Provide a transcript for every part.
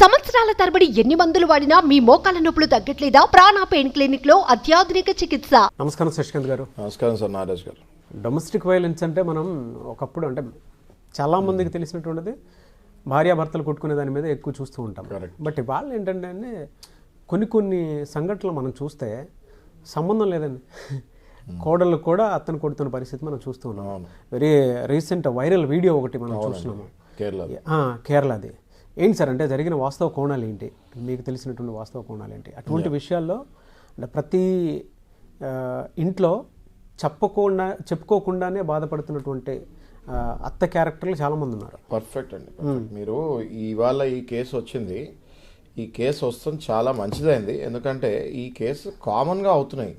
సంవత్సరాల తరబడి ఎన్ని మందులు వాడినా మీ మోకాల నొప్పులు తగ్గట్లేదా? ప్రాణ పెయిన్ క్లినిక్ లో అత్యాధునిక చికిత్స. నమస్కారం శశికాంత్ గారు. నమస్కారం సార్ నారాజ్ గారు. డొమెస్టిక్ వైలెన్స్ అంటే మనం ఒకప్పుడు అంటే చాలా మందికి తెలిసినటువంటిది భార్యాభర్తలు కొట్టుకునే దాని మీద ఎక్కువ చూస్తూ ఉంటాం. బట్ ఇవాళ ఏంటంటే కొన్ని సంఘటనలు మనం చూస్తే సంబంధం లేదండి, కోడళ్ళు కూడా అతను కొడుతున్న పరిస్థితి మనం చూస్తూ ఉన్నాం. వెరీ రీసెంట్ వైరల్ వీడియో ఒకటి మనం చూస్తున్నాము కేరళది. ఏంటి సార్ అంటే జరిగిన వాస్తవ కోణాలు ఏంటి, మీకు తెలిసినటువంటి వాస్తవ కోణాలు ఏంటి? అటువంటి విషయాల్లో అంటే ప్రతి ఇంట్లో చెప్పుకోకుండానే బాధపడుతున్నటువంటి అత్త క్యారెక్టర్లు చాలామంది ఉన్నారు. పర్ఫెక్ట్ అండి. మీరు ఇవాళ ఈ కేసు వచ్చింది, ఈ కేసు వస్తుంది చాలా మంచిదైంది. ఎందుకంటే ఈ కేసు కామన్గా అవుతున్నాయి.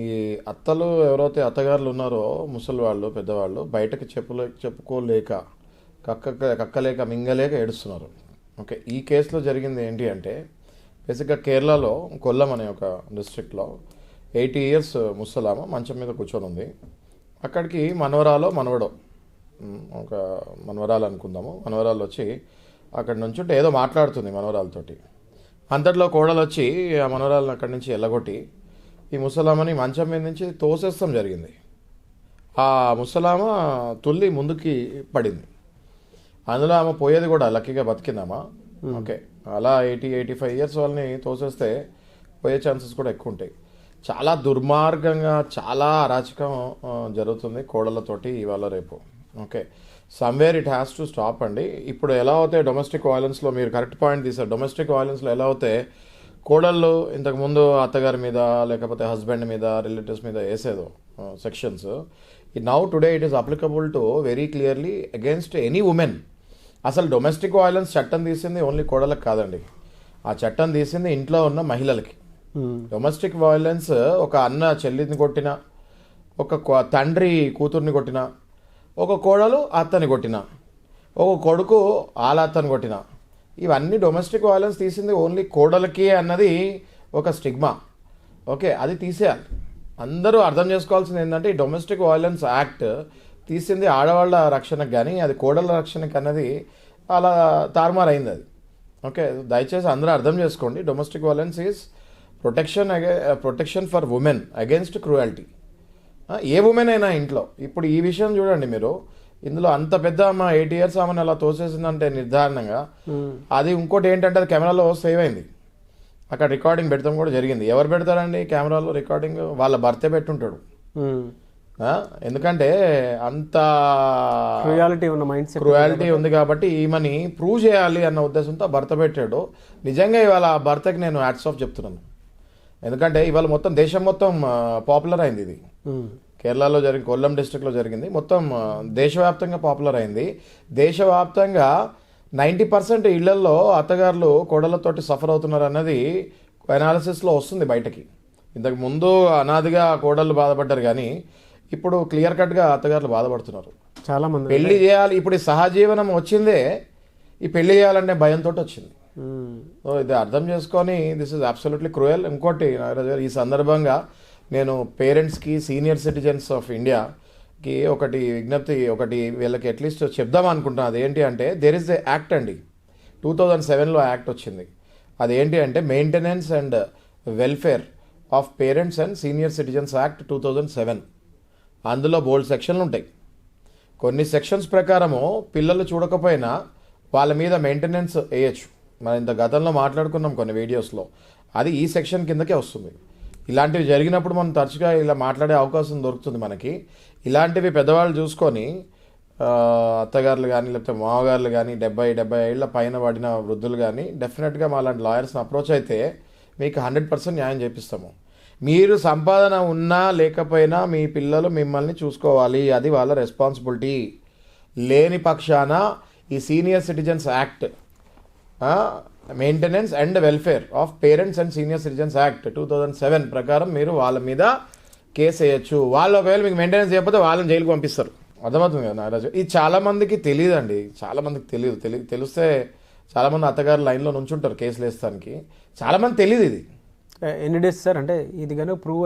ఈ అత్తలు ఎవరైతే అత్తగారులు ఉన్నారో ముసలి వాళ్ళు పెద్దవాళ్ళు బయటకు చెప్పుకోలేక కక్కలేక మింగలేక ఏడుస్తున్నారు. ఓకే, ఈ కేసులో జరిగింది ఏంటి అంటే బేసిక్గా కేరళలో కొల్లం అనే ఒక డిస్ట్రిక్ట్లో 80 years ముసలామ మంచం మీద కూర్చొని ఉంది. అక్కడికి మనవడో ఒక మనవరాలు అనుకుందాము, మనవరాలు వచ్చి అక్కడి నుంచి ఉంటే ఏదో మాట్లాడుతుంది మనవరాలతోటి. అంతట్లో కోడలు వచ్చి ఆ మనవరాలను అక్కడి నుంచి ఎల్లగొట్టి ఈ ముసలామని మంచం మీద నుంచి తోసేస్తాం జరిగింది. ఆ ముసలామ తుల్లి ముందుకి పడింది. అందులో ఆమె పోయేది కూడా లక్కీగా బతికిందామా. ఓకే, అలా 80-85 years వాళ్ళని తోసేస్తే పోయే ఛాన్సెస్ కూడా ఎక్కువ ఉంటాయి. చాలా దుర్మార్గంగా చాలా అరాచకం జరుగుతుంది కోడళ్ళతోటి ఇవాళ రేపు. Okay, somewhere it has to stop అండి. ఇప్పుడు ఎలా అవుతాయి డొమెస్టిక్ వైలెన్స్లో, మీరు కరెక్ట్ పాయింట్ తీశారు. డొమెస్టిక్ వైలెన్స్లో ఎలా అవుతాయి, కోడళ్ళు ఇంతకుముందు అత్తగారి మీద లేకపోతే హస్బెండ్ మీద రిలేటివ్స్ మీద వేసేదో sections, now today it is applicable to very clearly against any women. అసలు డొమెస్టిక్ వైలెన్స్ చట్టం తీసింది ఓన్లీ కోడలకు కాదండి, ఆ చట్టం తీసింది ఇంట్లో ఉన్న మహిళలకి. డొమెస్టిక్ వైలెన్స్ ఒక అన్న చెల్లిని కొట్టిన, ఒక తండ్రి కూతుర్ని కొట్టిన, ఒక కోడలు అత్తని కొట్టిన, ఒక కొడుకు వాళ్ళ అత్తని కొట్టిన, ఇవన్నీ డొమెస్టిక్ వైలెన్స్ తీసింది ఓన్లీ కోడలకి అన్నది ఒక స్టిగ్మా. ఓకే, అది తీసేయాలి. అందరూ అర్థం చేసుకోవాల్సింది ఏంటంటే ఈ డొమెస్టిక్ వైలెన్స్ యాక్ట్ తీసింది ఆడవాళ్ళ రక్షణకు, కానీ అది కోడళ్ళ రక్షణకు అన్నది అలా తారుమారైంది అది. ఓకే, దయచేసి అందరూ అర్థం చేసుకోండి. Domestic violence is protection for women against cruelty. A women అయినా ఇంట్లో. ఇప్పుడు ఈ విషయం చూడండి మీరు, ఇందులో అంత పెద్ద అమ్మ 80 years ఆమెను అలా తోసేసిందంటే నిర్ధారణంగా అది ఇంకోటి ఏంటంటే అది కెమెరాలో సేవ్ అయింది. అక్కడ రికార్డింగ్ పెడతాం కూడా జరిగింది. ఎవరు పెడతారండి కెమెరాలో రికార్డింగ్? వాళ్ళ భర్తే పెట్టుంటాడు. ఎందుకంటే అంత క్రూయాలిటీ ఉంది కాబట్టి ఈమెని ప్రూవ్ చేయాలి అన్న ఉద్దేశంతో భర్త పెట్టాడు. నిజంగా ఇవాళ ఆ భర్తకి నేను హ్యాట్స్ ఆఫ్ చెప్తున్నాను. ఎందుకంటే ఇవాళ మొత్తం దేశం మొత్తం పాపులర్ అయింది. ఇది కేరళలో జరిగింది, కొల్లం డిస్ట్రిక్ట్లో జరిగింది, మొత్తం దేశవ్యాప్తంగా పాపులర్ అయింది. దేశవ్యాప్తంగా 90% ఇళ్లలో అత్తగారులు కోడళ్ళతోటి సఫర్ అవుతున్నారు అన్నది అనాలిసిస్లో వస్తుంది బయటకి. ఇంతకు ముందు అనాదిగా కోడళ్ళు బాధపడ్డారు, కానీ ఇప్పుడు క్లియర్ కట్గా అత్తగారులు బాధపడుతున్నారు. చాలా మంది పెళ్లి చేయాలి, ఇప్పుడు ఈ సహజీవనం వచ్చిందే ఈ పెళ్లి చేయాలనే భయంతో వచ్చింది. సో ఇది అర్థం చేసుకొని దిస్ ఇస్ అబ్సల్యూట్లీ క్రూయల్. ఇంకోటి ఈ సందర్భంగా నేను పేరెంట్స్కి, సీనియర్ సిటిజన్స్ ఆఫ్ ఇండియాకి ఒకటి విజ్ఞప్తి, ఒకటి వీళ్ళకి అట్లీస్ట్ చెప్దాం అనుకుంటున్నాను. అదేంటి అంటే దేర్ ఇస్ ఎ యాక్ట్ అండి, 2007లో యాక్ట్ వచ్చింది. అదేంటి అంటే maintenance and welfare of parents and senior citizens act 2007. అందులో బోల్డ్ సెక్షన్లు ఉంటాయి. కొన్ని సెక్షన్స్ ప్రకారము పిల్లలు చూడకపోయినా వాళ్ళ మీద మెయింటెనెన్స్ వేయచ్చు. మనం ఇంత గతంలో మాట్లాడుకున్నాం కొన్ని వీడియోస్లో, అది ఈ సెక్షన్ కిందకే వస్తుంది. ఇలాంటివి జరిగినప్పుడు మనం తరచుగా ఇలా మాట్లాడే అవకాశం దొరుకుతుంది మనకి. ఇలాంటివి పెద్దవాళ్ళు చూసుకొని అత్తగారులు కానీ లేకపోతే మామగారులు కానీ 70 ఏళ్ల పైన పడిన వృద్ధులు కానీ డెఫినెట్గా మా లాంటి లాయర్స్ని అప్రోచ్ అయితే మీకు 100% న్యాయం చేపిస్తాము. మీరు సంపాదన ఉన్నా లేకపోయినా మీ పిల్లలు మిమ్మల్ని చూసుకోవాలి, అది వాళ్ళ రెస్పాన్సిబిలిటీ. లేని పక్షాన ఈ senior citizens act, maintenance and welfare of parents and senior citizens act 2007 ప్రకారం మీరు వాళ్ళ మీద కేసు వేయచ్చు. వాళ్ళు ఒకవేళ మీకు మెయింటెనెన్స్ చేయకపోతే వాళ్ళని జైలుకి పంపిస్తారు. అర్థమవుతుంది కదా నారాజు? ఇది చాలామందికి తెలియదండి, చాలామందికి తెలిస్తే చాలామంది అత్తగారు లైన్లో నుంచుంటారు కేసులు వేస్తానికి. చాలామంది తెలియదు. ఇది ఎన్ని డేస్ సార్ అంటే ఇది కానీ ప్రూవ్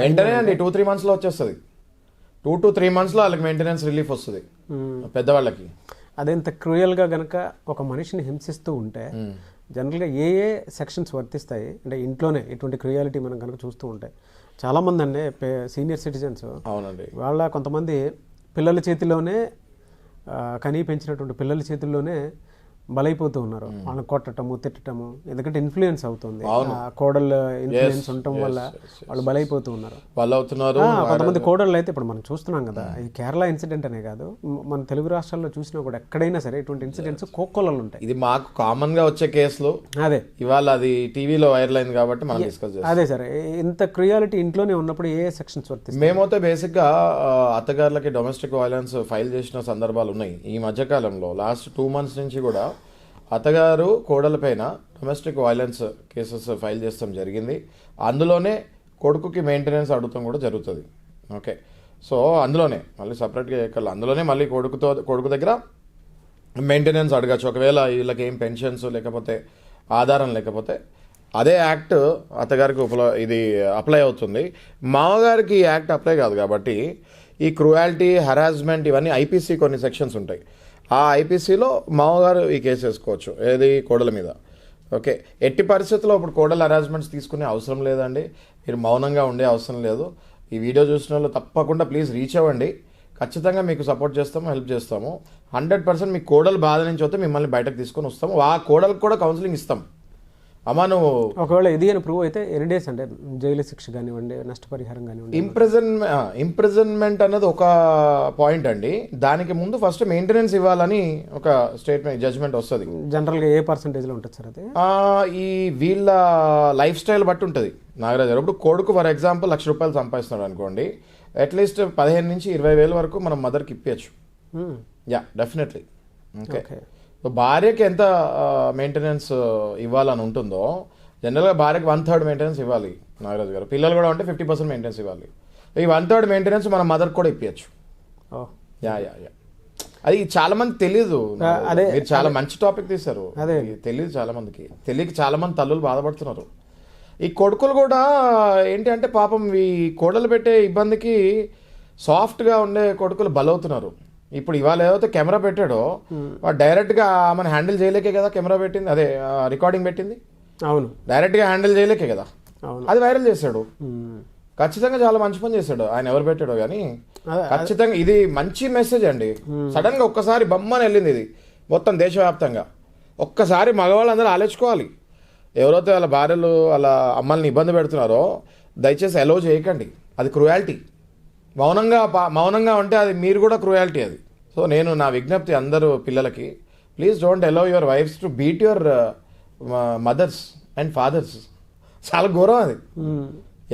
వెంటనే అండి 2-3 monthsలో వచ్చేస్తుంది. 2 to 3 monthsలో వాళ్ళకి మెయింటెనెన్స్ రిలీఫ్ వస్తుంది పెద్దవాళ్ళకి. అదెంత క్రూయల్గా గనక ఒక మనిషిని హింసిస్తూ ఉంటే జనరల్గా ఏ సెక్షన్స్ వర్తిస్తాయి అంటే ఇంట్లోనే ఇటువంటి క్రూయాలిటీ మనం కనుక చూస్తూ ఉంటాయి. చాలామంది అండి సీనియర్ సిటిజన్స్ అవునండి వాళ్ళ కొంతమంది పిల్లల చేతిలోనే కనీ పెంచినటువంటి పిల్లల చేతుల్లోనే బలైపోతూ ఉన్నారు. వాళ్ళని కొట్టటము తిట్టటము, ఎందుకంటే ఇన్ఫ్లుయెన్స్ అవుతుంది, కోడళ్ళ ఇన్ఫ్లుయెన్స్ ఉండటం వల్ల వాళ్ళు బలైపోతూ ఉన్నారు. వాళ్ళు అవుతున్నారు. కొంతమంది కోడళ్ళు అయితే ఇప్పుడు మనం చూస్తున్నాం కదా, ఈ కేరళ ఇన్సిడెంట్ అనే కాదు, మన తెలుగు రాష్ట్రాల్లో చూసినా కూడా ఎక్కడైనా సరే ఇటువంటి ఇన్సిడెంట్స్ కోకొల్లలు ఉంటాయి. ఇది మాకు కామన్ గా వచ్చే కేసులు. అదే ఇవాళ అది టీవీలో వైరల్ అయింది కాబట్టి మనం డిస్కస్ చేస్తాం. అదే సరే, ఇంత క్రియాలిటీ ఇంట్లోనే ఉన్నప్పుడు ఏ సెక్షన్స్ వర్తిస్తాయి? మేమైతే బేసిక్ గా అత్తగారులకి డొమెస్టిక్ వైలెన్స్ ఫైల్ చేసిన సందర్భాలు ఉన్నాయి. ఈ మధ్యకాలంలో లాస్ట్ 2 months నుంచి కూడా అత్తగారు కోడల పైన డొమెస్టిక్ వైలెన్స్ కేసెస్ ఫైల్ చేస్తాం జరిగింది. అందులోనే కొడుకుకి మెయింటెనెన్స్ అడుగుతాం కూడా జరుగుతుంది. ఓకే, సో అందులోనే మళ్ళీ సపరేట్గా ఎక్కడ అందులోనే మళ్ళీ కొడుకు దగ్గర మెయింటెనెన్స్ అడగచ్చు. ఒకవేళ వీళ్ళకి ఏం పెన్షన్స్ లేకపోతే ఆధారం లేకపోతే అదే యాక్ట్ అత్తగారికి ఇది అప్లై అవుతుంది. మామగారికి ఈ యాక్ట్ అప్లై కాదు కాబట్టి ఈ క్రూయాలిటీ, హరాస్మెంట్ ఇవన్నీ ఐపీసీ కొన్ని సెక్షన్స్ ఉంటాయి. ఆ ఐపీసీలో మామగారు ఈ కేసు వేసుకోవచ్చు, ఏది కోడల మీద. ఓకే, ఎట్టి పరిస్థితుల్లో ఇప్పుడు కోడల హరాస్మెంట్స్ తీసుకునే అవసరం లేదండి. మీరు మౌనంగా ఉండే అవసరం లేదు. ఈ వీడియో చూసిన వాళ్ళు తప్పకుండా ప్లీజ్ రీచ్ అవ్వండి. ఖచ్చితంగా మీకు సపోర్ట్ చేస్తాము, హెల్ప్ చేస్తాము. 100% మీ కోడలు బాధ నుంచి వస్తే మిమ్మల్ని బయటకు తీసుకొని వస్తాము. ఆ కోడలకు కూడా కౌన్సిలింగ్ ఇస్తాం. అమ్మా నువ్వు ఒకవేళ ఇది అని ప్రూవ్ అయితే ఎన్ని డేస్ అంటే జైలు శిక్ష కానివ్వండి, నష్టపరిహారం కానివ్వండి? ఇంప్రిజన్మెంట్ అన్నది ఒక పాయింట్ అండి. దానికి ముందు ఫస్ట్ మెయింటెనెన్స్ ఇవ్వాలని ఒక స్టేట్మెంట్ జడ్జ్మెంట్ వస్తుంది. జనరల్గా ఏ పర్సంటేజ్లో ఉంటుంది సార్ అది? ఈ వీళ్ళ లైఫ్ స్టైల్ బట్టి ఉంటుంది నాగరాజు గారు. ఇప్పుడు కొడుకు ఫర్ ఎగ్జాంపుల్ 1,00,000 రూపాయలు సంపాదిస్తున్నాడు అనుకోండి, అట్లీస్ట్ 15,000 నుంచి 20,000 వరకు మనం మదర్కి ఇప్పించచ్చు. Yeah, definitely. ఓకే, భార్యకి ఎంత మెయింటెనెన్స్ ఇవ్వాలని ఉంటుందో జనరల్గా భార్యకి 1/3 మెయింటెనెన్స్ ఇవ్వాలి నాగరాజు గారు. పిల్లలు కూడా ఉంటే 50% మెయింటెనెన్స్ ఇవ్వాలి. ఈ 1/3 మెయింటెనెన్స్ మన మదర్కి కూడా ఇప్పించచ్చు. యా యా యా అది చాలా మంది తెలీదు. అదే మీరు చాలా మంచి టాపిక్ తీశారు. అదే తెలియదు చాలా మందికి, తెలియక చాలా మంది తల్లులు బాధపడుతున్నారు. ఈ కొడుకులు కూడా ఏంటి అంటే పాపం ఈ కోడలు పెట్టే ఇబ్బందికి సాఫ్ట్గా ఉండే కొడుకులు బలవుతున్నారు. ఇప్పుడు ఇవాళ ఏదైతే కెమెరా పెట్టాడో వాడు డైరెక్ట్గా మన హ్యాండిల్ చేయలేకే కదా కెమెరా పెట్టింది, అదే రికార్డింగ్ పెట్టింది. అవును, డైరెక్ట్గా హ్యాండిల్ చేయలేకే కదా అది వైరల్ చేశాడు. ఖచ్చితంగా చాలా మంచి పని చేశాడు ఆయన, ఎవరు పెట్టాడో కానీ ఖచ్చితంగా ఇది మంచి మెసేజ్ అండి. సడన్ గా ఒక్కసారి బొమ్మని వెళ్ళింది ఇది మొత్తం దేశవ్యాప్తంగా. ఒక్కసారి మగవాళ్ళందరూ ఆలోచించుకోవాలి. ఎవరైతే వాళ్ళ భార్యలు వాళ్ళ అమ్మల్ని ఇబ్బంది పెడుతున్నారో దయచేసి అలో చేయకండి, అది క్రూయాలిటీ. మౌనంగా ఉంటే అది మీరు కూడా క్రూయాలిటీ అది. సో నేను నా విజ్ఞప్తి అందరూ పిల్లలకి, please don't allow your wives to beat your mothers and fathers. చాలా ఘోరం అది.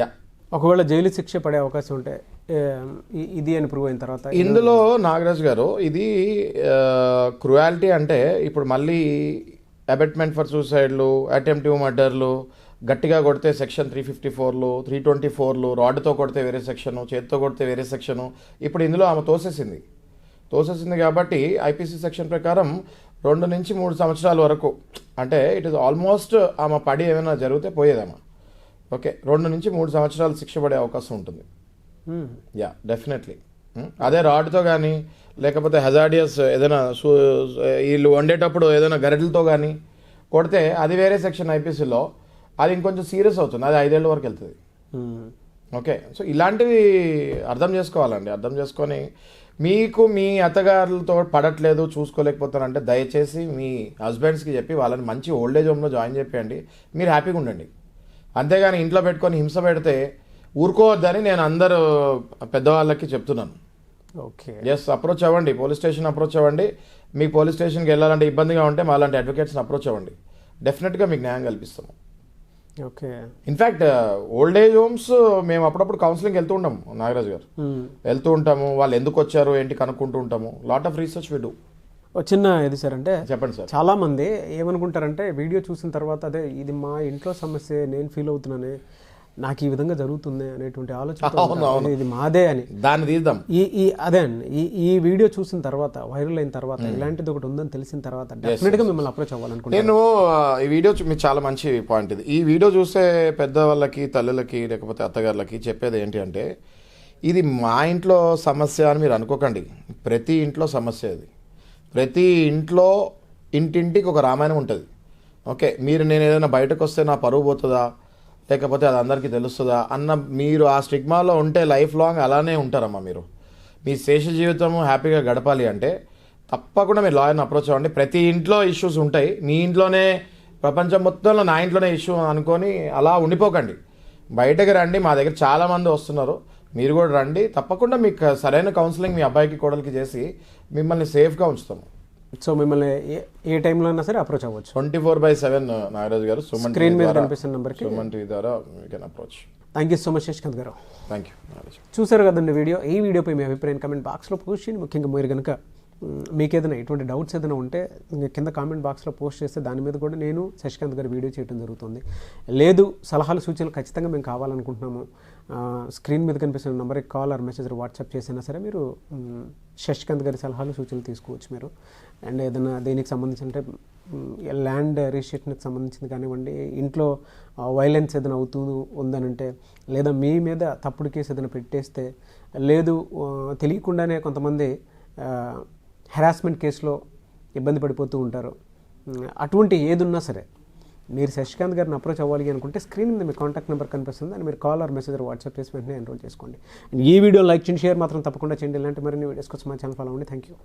యా, ఒకవేళ జైలు శిక్ష పడే అవకాశం ఉంటే ఇది అని ప్రూవ్ అయిన తర్వాత ఇందులో నాగరాజ్ గారు ఇది క్రూయాలిటీ అంటే ఇప్పుడు మళ్ళీ అబెట్మెంట్ ఫర్ సూసైడ్లు, అటెంప్టివ్ మర్డర్లు, గట్టిగా కొడితే సెక్షన్ 354లు, 324లు, రాడ్తో కొడితే వేరే సెక్షను, చేతితో కొడితే వేరే సెక్షను. ఇప్పుడు ఇందులో ఆమె తోసేసింది కాబట్టి ఐపీసీ సెక్షన్ ప్రకారం 2 నుంచి 3 సంవత్సరాల వరకు, అంటే ఇట్ ఈస్ ఆల్మోస్ట్ ఆమె పడి ఏమైనా జరిగితే పోయేదమ్మా. ఓకే, 2 నుంచి 3 సంవత్సరాలు శిక్ష పడే అవకాశం ఉంటుంది. Yeah, definitely. అదే రాడ్తో కానీ లేకపోతే హజార్డియస్ ఏదైనా వీళ్ళు వండేటప్పుడు ఏదైనా గరిటలతో కానీ కొడితే అది వేరే సెక్షన్ ఐపీసీలో, అది ఇంకొంచెం సీరియస్ అవుతుంది, అది 5 ఏళ్ళ వరకు వెళ్తుంది. ఓకే, సో ఇలాంటివి అర్థం చేసుకోవాలండి. అర్థం చేసుకొని మీకు మీ అత్తగారులతో పడట్లేదు, చూసుకోలేకపోతారంటే దయచేసి మీ హస్బెండ్స్కి చెప్పి వాళ్ళని మంచి ఓల్డేజ్ హోమ్లో జాయిన్ చేయండి, మీరు హ్యాపీగా ఉండండి. అంతేగాని ఇంట్లో పెట్టుకొని హింస పెడితే ఊరుకోవద్దని నేను అందరూ పెద్దవాళ్ళకి చెప్తున్నాను. ఓకే, ఎస్, అప్రోచ్ అవ్వండి, పోలీస్ స్టేషన్ అప్రోచ్ అవ్వండి. మీకు పోలీస్ స్టేషన్కి వెళ్ళాలంటే ఇబ్బందిగా ఉంటే మాలాంటి అడ్వకేట్స్ని అప్రోచ్ అవ్వండి, డెఫినెట్గా మీకు న్యాయం కల్పిస్తాము. Okay, in fact old age homes మేము అప్పుడప్పుడు కౌన్సిలింగ్ వెళ్తూ ఉంటాము నాగరాజు గారు, వెళ్తూ ఉంటాము. వాళ్ళు ఎందుకు వచ్చారు ఏంటి కనుక్కుంటూ ఉంటాము. Lot of research we do. చిన్న ఇది సార్, అంటే చెప్పండి సార్. చాలా మంది ఏమనుకుంటారంటే వీడియో చూసిన తర్వాత అదే ఇది మా ఇంట్లో సమస్య, నేను ఫీల్ అవుతున్నానే, నాకు ఈ విధంగా జరుగుతుంది అనేటువంటి ఆలోచన, ఇది మాదే అని దాన్ని తీద్దాం. అదే అండి, ఈ వీడియో చూసిన తర్వాత, వైరల్ అయిన తర్వాత, ఇలాంటిది ఒకటి ఉందని తెలిసిన తర్వాత డెఫినెట్ గా మిమ్మల్ని అప్రోచ్ అవ్వాలనుకుంటున్నాను. నేను ఈ వీడియో మీకు చాలా మంచి పాయింట్ ఇది. ఈ వీడియో చూసే పెద్దవాళ్ళకి, తల్లులకి, లేకపోతే అత్తగారులకి చెప్పేది ఏంటి అంటే, ఇది మా ఇంట్లో సమస్య అని మీరు అనుకోకండి. ప్రతి ఇంట్లో సమస్య ఇది. ప్రతి ఇంట్లో ఇంటింటికి ఒక రామాయణం ఉంటుంది. ఓకే, నేను ఏదైనా బయటకు వస్తే నా పరువు పోతుందా, లేకపోతే అది అందరికీ తెలుస్తుందా అన్న మీరు ఆ స్టిగ్మాలో ఉంటే లైఫ్ లాంగ్ అలానే ఉంటారమ్మా. మీరు మీ శేష జీవితము హ్యాపీగా గడపాలి అంటే తప్పకుండా మీరు లాయర్ని అప్రోచ్ అవ్వండి. ప్రతి ఇంట్లో ఇష్యూస్ ఉంటాయి. మీ ఇంట్లోనే, ప్రపంచం మొత్తంలో నా ఇంట్లోనే ఇష్యూ అనుకొని అలా ఉండిపోకండి. బయటకు రండి, మా దగ్గర చాలామంది వస్తున్నారు, మీరు కూడా రండి. తప్పకుండా మీకు సరైన కౌన్సిలింగ్ మీ అబ్బాయికి కోడలికి చేసి మిమ్మల్ని సేఫ్గా ఉంచుతాము. సో మిమ్మల్ని ఏ టైంలో అయినా సరే అప్రోచ్ అవ్వచ్చు. 24/7 నాగరాజు గారు, స్క్రీన్ మీద కనిపిస్తున్న నెంబర్కి సుమన్ టీవీ ద్వారా you can approach. Thank you so much Shashikanth garu. Thank you Nagaraju. చూసారు కదండి వీడియో. ఈ వీడియోపై మీ అభిప్రాయం కామెంట్ బాక్స్లో పోస్ట్ చేయండి. ముఖ్యంగా మీరు కనుక మీకు ఏదైనా ఎటువంటి డౌట్స్ ఏదైనా ఉంటే కింద కామెంట్ బాక్స్లో పోస్ట్ చేస్తే దాని మీద కూడా నేను శశికాంత్ గారు వీడియో చేయడం జరుగుతుంది. లేదు, సలహాలు సూచనలు ఖచ్చితంగా మేము కావాలనుకుంటున్నాము, స్క్రీన్ మీద కనిపిస్తున్న నెంబర్కి కాల్ ఆర్ మెసేజ్ వాట్సాప్ చేసినా సరే మీరు శశికాంత్ గారి సలహాలు సూచనలు తీసుకోవచ్చు మీరు. అండ్ ఏదైనా దీనికి సంబంధించి అంటే ల్యాండ్ రిజిస్ట్రేషన్కి సంబంధించింది కానివ్వండి, ఇంట్లో వైలెన్స్ ఏదైనా అవుతూ ఉందనంటే, లేదా మీ మీద తప్పుడు కేసు ఏదైనా పెట్టేస్తే, లేదు తెలియకుండానే కొంతమంది హెరాస్మెంట్ కేసులో ఇబ్బంది పడిపోతూ ఉంటారు, అటువంటి ఏది ఉన్నా సరే మీరు శశికాంత్ గారిని అప్రోచ్ అవ్వాలి అనుకుంటే స్క్రీన్ మీద మీ కాంటాక్ట్ నెంబర్ కనిపిస్తుంది, అని మీరు కాల్ ఆర్ మెసేజ్ వాట్సాప్ చేసి వెంటనే ఎన్రోల్ చేసుకోండి. ఈ వీడియో లైక్ చేయండి, షేర్ మాత్రం తప్పకుండా చేయండి. ఇలాంటి మరిన్ని వీడియోస్ కోసం మా ఛానల్ ఫాలో అవ్వండి. Thank you.